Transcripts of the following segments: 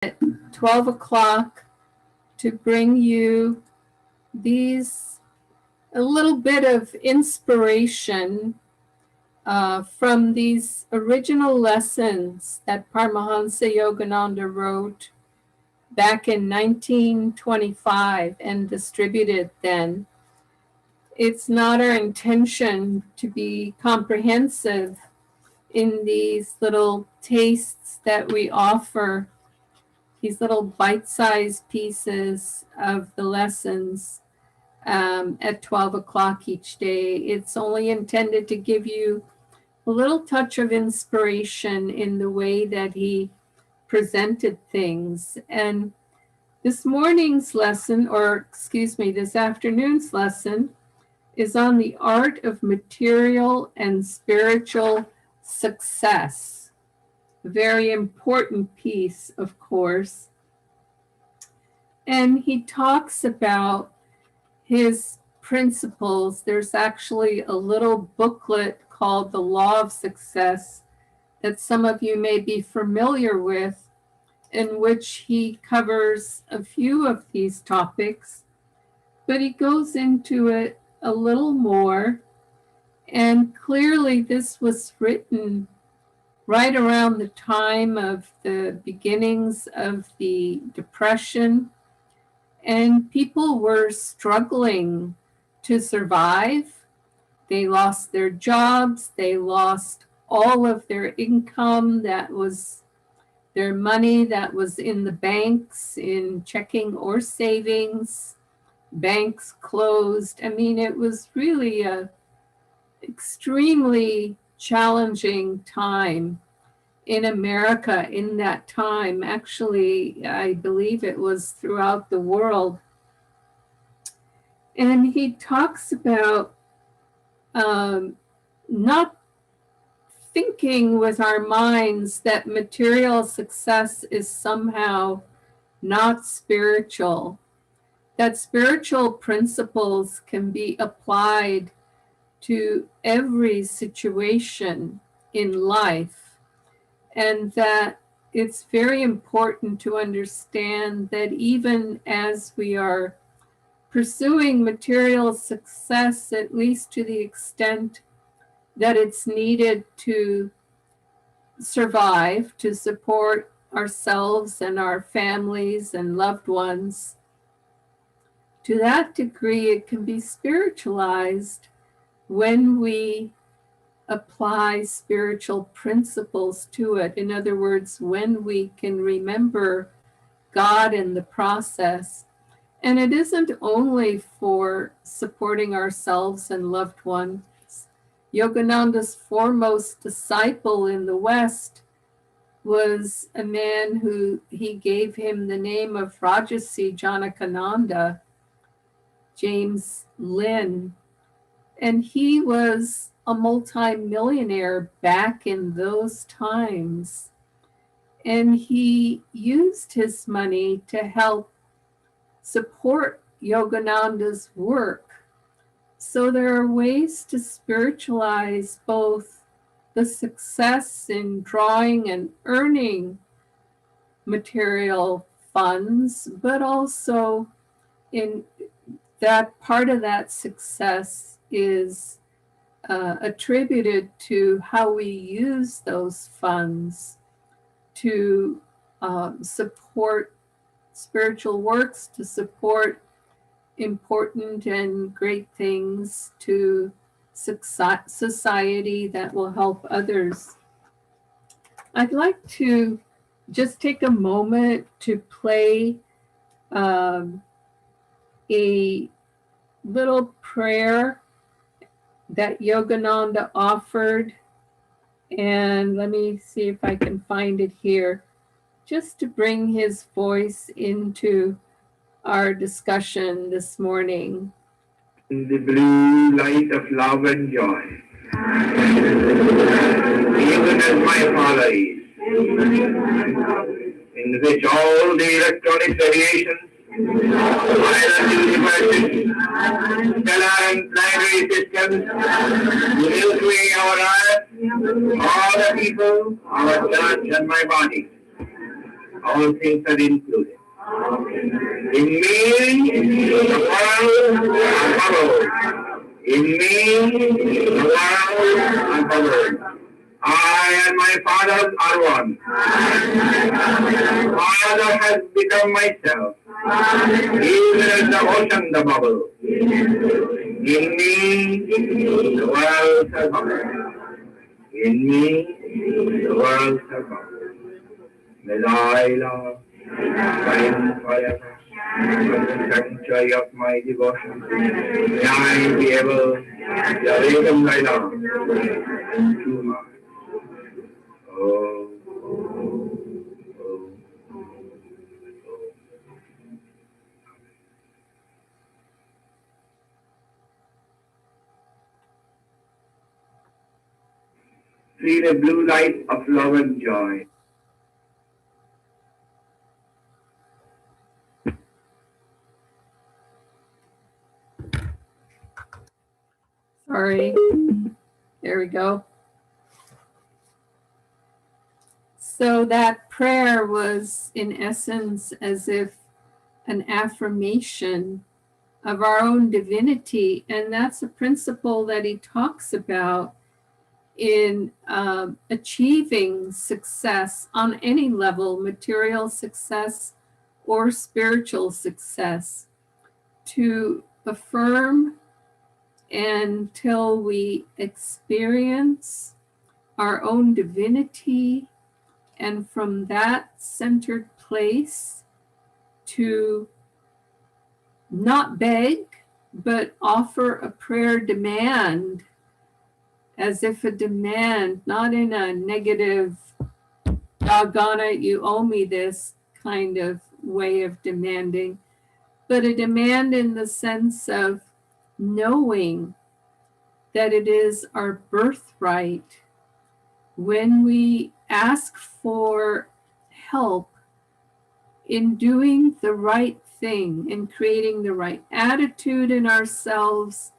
at 12 o'clock to bring you a little bit of inspiration from these original lessons that Paramhansa Yogananda wrote back in 1925 and distributed then. It's not our intention to be comprehensive in these little tastes that we offer, these little bite-sized pieces of the lessons at 12 o'clock each day. It's only intended to give you a little touch of inspiration in the way that he presented things. And this morning's lesson, or excuse me, this afternoon's lesson, is on the art of material and spiritual success. A very important piece, of course. And he talks about his principles. There's actually a little booklet called The Law of Success that some of you may be familiar with, in which he covers a few of these topics, but he goes into it a little more. And clearly this was written right around the time of the beginnings of the Depression, and people were struggling to survive. They lost their jobs, they lost all of their income, that was their money that was in the banks, in checking or savings. Banks closed. I mean, it was really a extremely challenging time in America in that time. Actually, I believe it was throughout the world. And he talks about not thinking with our minds that material success is somehow not spiritual, that spiritual principles can be applied to every situation in life, and that it's very important to understand that even as we are pursuing material success, at least to the extent that it's needed to survive, to support ourselves and our families and loved ones, to that degree it can be spiritualized when we apply spiritual principles to it. In other words, when we can remember God in the process. And it isn't only for supporting ourselves and loved ones. Yogananda's foremost disciple in the West was a man who he gave him the name of Rajasi Janakananda, James Lynn. And he was a multi-millionaire back in those times. And he used his money to help support Yogananda's work. So there are ways to spiritualize both the success in drawing and earning material funds, but also in that part of that success is attributed to how we use those funds to support spiritual works, to support important and great things, to society that will help others. I'd like to just take a moment to play a little prayer that Yogananda offered, and let me see if I can find it here, just to bring his voice into our discussion this morning. In the blue light of love and joy, even as my Father is, in which all the electronic radiations, stellar and planetary systems, Milky our earth, all the people, our church and my body, all things are included. In me, the world are covered. In me, the world are covered. I and my Father are one. Father has become myself, even as the ocean the bubble. In me, the world are covered. In me, the world are covered. May thy love shine forever from the sanctuary of my devotion. May I be able to awaken thy love in true heart. Oh, oh, oh. See the blue light of love and joy. Sorry. There we go. So that prayer was, in essence, as if an affirmation of our own divinity. And that's a principle that he talks about in achieving success on any level, material success or spiritual success, to affirm until we experience our own divinity, and from that centered place to not beg, but offer a prayer demand, as if a demand, not in a negative, doggone it, you owe me this kind of way of demanding, but a demand in the sense of knowing that it is our birthright. When we ask for help in doing the right thing, in creating the right attitude in ourselves,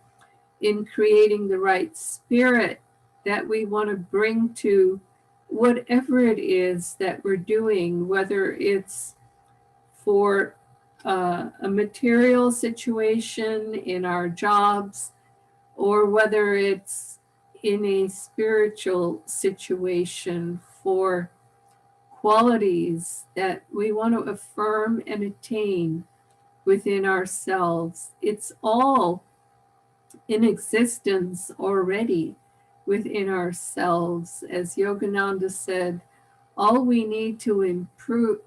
in creating the right spirit that we want to bring to whatever it is that we're doing, whether it's for a material situation in our jobs, or whether it's in a spiritual situation for qualities that we want to affirm and attain within ourselves. It's all in existence already within ourselves. As Yogananda said, all we need to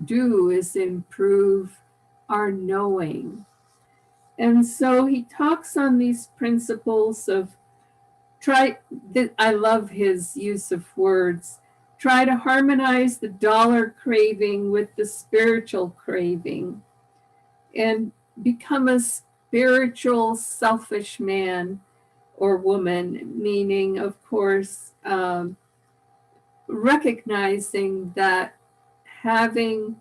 do is improve our knowing. And so he talks on these principles of I love his use of words, try to harmonize the dollar craving with the spiritual craving, and become a spiritual selfish man or woman, meaning, of course, recognizing that having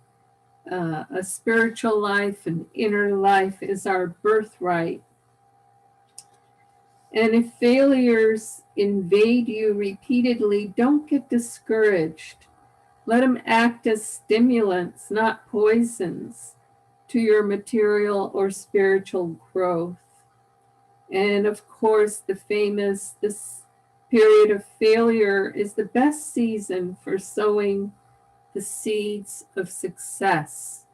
a spiritual life, an inner life, is our birthright. And if failures invade you repeatedly, don't get discouraged. Let them act as stimulants, not poisons, to your material or spiritual growth. And of course, this period of failure is the best season for sowing the seeds of success.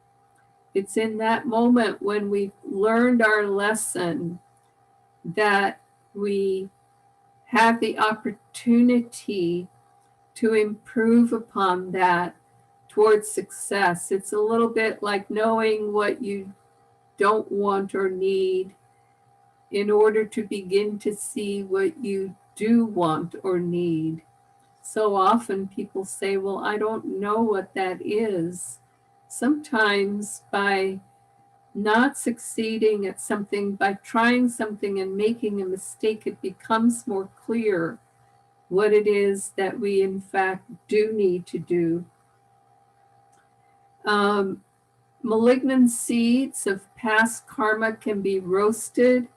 It's in that moment when we've learned our lesson that we have the opportunity to improve upon that towards success. It's a little bit like knowing what you don't want or need in order to begin to see what you do want or need. So often people say, well, I don't know what that is. Sometimes by not succeeding at something, by trying something and making a mistake, it becomes more clear what it is that we in fact do need to do. Malignant seeds of past karma can be roasted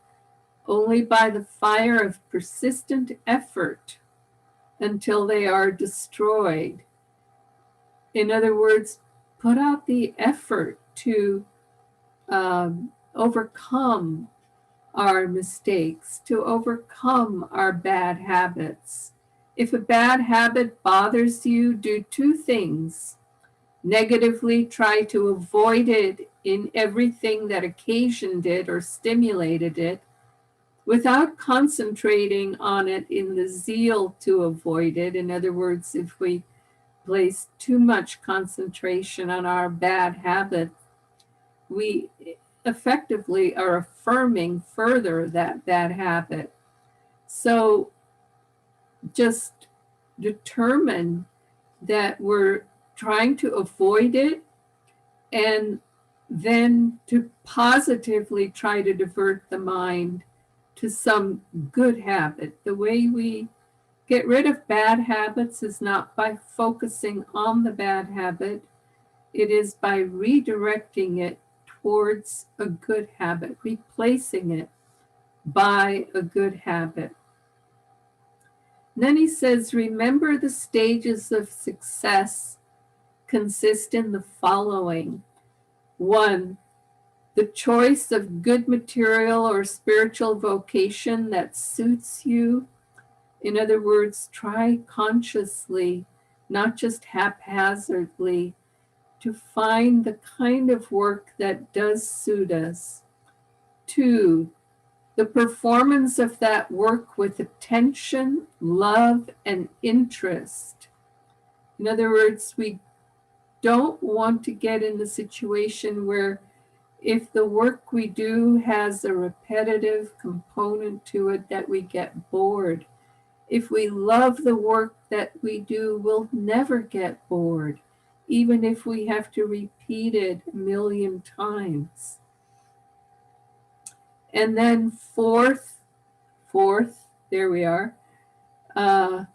only by the fire of persistent effort until they are destroyed. In other words, put out the effort to overcome our mistakes, to overcome our bad habits. If a bad habit bothers you, do two things. Negatively try to avoid it in everything that occasioned it or stimulated it, without concentrating on it in the zeal to avoid it. In other words, if we place too much concentration on our bad habit, we effectively are affirming further that bad habit. So just determine that we're trying to avoid it, and then to positively try to divert the mind to some good habit. The way we get rid of bad habits is not by focusing on the bad habit, it is by redirecting it towards a good habit, replacing it by a good habit. And then he says, remember the stages of success consist in the following. 1, the choice of good material or spiritual vocation that suits you. In other words, try consciously, not just haphazardly, to find the kind of work that does suit us. 2, the performance of that work with attention, love, and interest. In other words, we don't want to get in the situation where if the work we do has a repetitive component to it, that we get bored. If we love the work that we do, we'll never get bored, even if we have to repeat it 1,000,000 times. And then fourth, there we are, the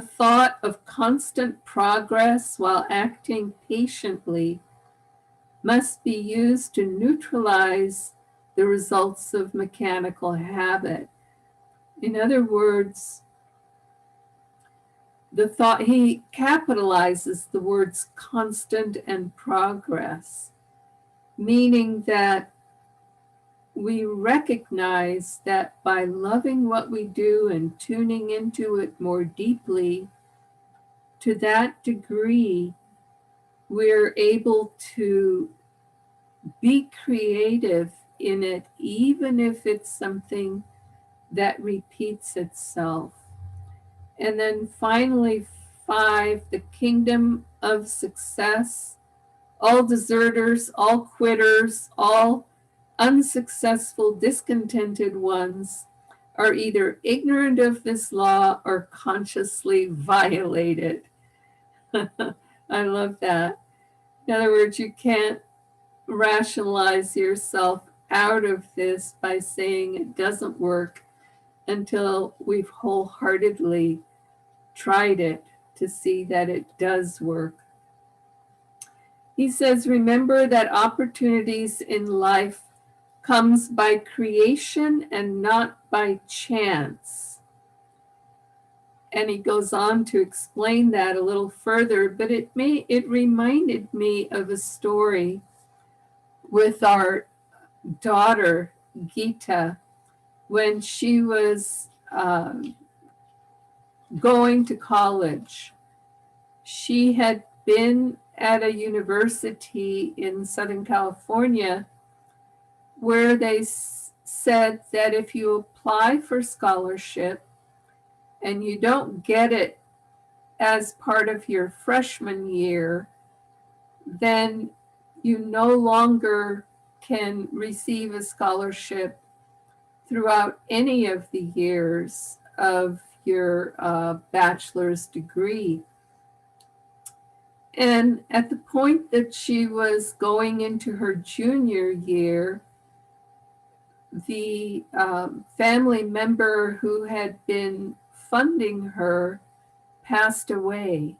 thought of constant progress while acting patiently must be used to neutralize the results of mechanical habit. In other words, the thought, he capitalizes the words constant and progress, meaning that we recognize that by loving what we do and tuning into it more deeply, to that degree, we're able to be creative in it, even if it's something that repeats itself. And then finally, 5, the kingdom of success. All deserters, all quitters, all unsuccessful, discontented ones are either ignorant of this law or consciously violate it. I love that. In other words, you can't rationalize yourself out of this by saying it doesn't work until we've wholeheartedly tried it to see that it does work. He says, remember that opportunities in life comes by creation and not by chance. And he goes on to explain that a little further, but it reminded me of a story with our daughter, Gita, when she was going to college. She had been at a university in Southern California where they said that if you apply for scholarship and you don't get it as part of your freshman year, then you no longer can receive a scholarship throughout any of the years of your bachelor's degree. And at the point that she was going into her junior year, the family member who had been funding her passed away.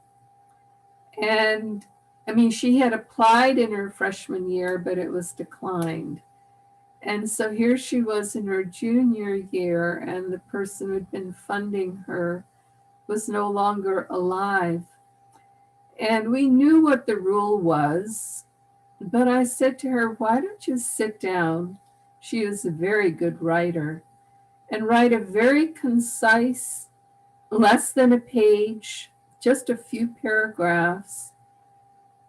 And I mean, she had applied in her freshman year, but it was declined. And so here she was in her junior year, and the person who'd been funding her was no longer alive. And we knew what the rule was, but I said to her, why don't you sit down? She is a very good writer, and write a very concise, less than a page, just a few paragraphs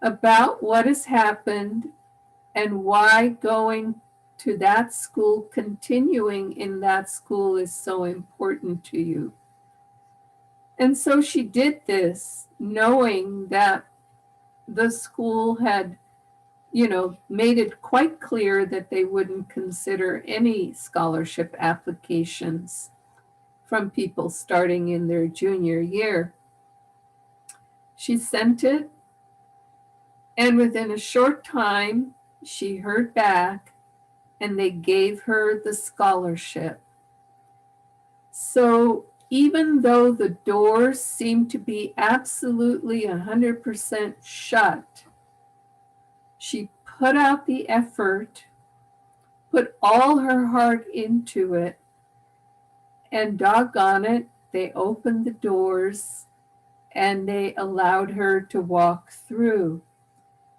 about what has happened and why going to that school, continuing in that school is so important to you. And so she did this, knowing that the school had, made it quite clear that they wouldn't consider any scholarship applications from people starting in their junior year. She sent it, and within a short time, she heard back, and they gave her the scholarship. So even though the doors seemed to be absolutely 100% shut, she put out the effort, put all her heart into it, and doggone it, they opened the doors and they allowed her to walk through.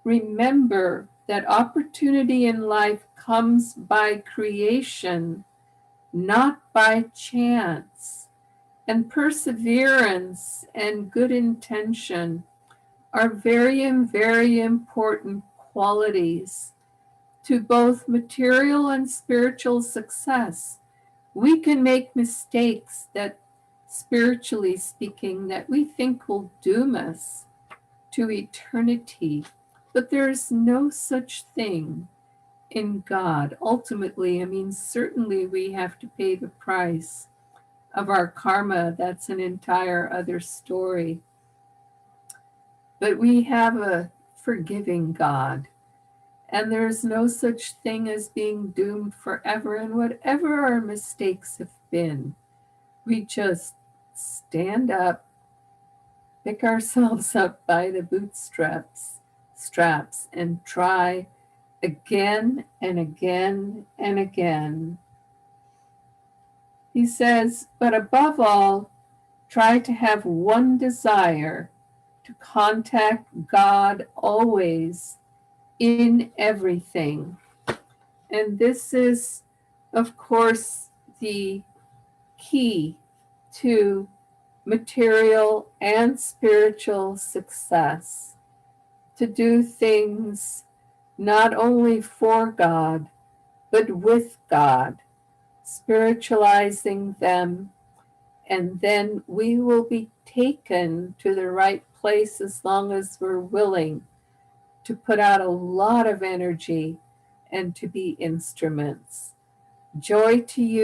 Remember that opportunity in life comes by creation, not by chance. And perseverance and good intention are very, very important qualities to both material and spiritual success. We can make mistakes that, spiritually speaking, that we think will doom us to eternity, but there is no such thing in God. Ultimately, certainly we have to pay the price of our karma. That's an entire other story. But we have a forgiving God, and there's no such thing as being doomed forever. And whatever our mistakes have been, we just stand up, pick ourselves up by the bootstraps, and try again and again and again. He says, but above all, try to have one desire: to contact God always in everything. And this is, of course, the key to material and spiritual success. To do things not only for God, but with God, spiritualizing them, and then we will be taken to the right place as long as we're willing to put out a lot of energy and to be instruments. Joy to you.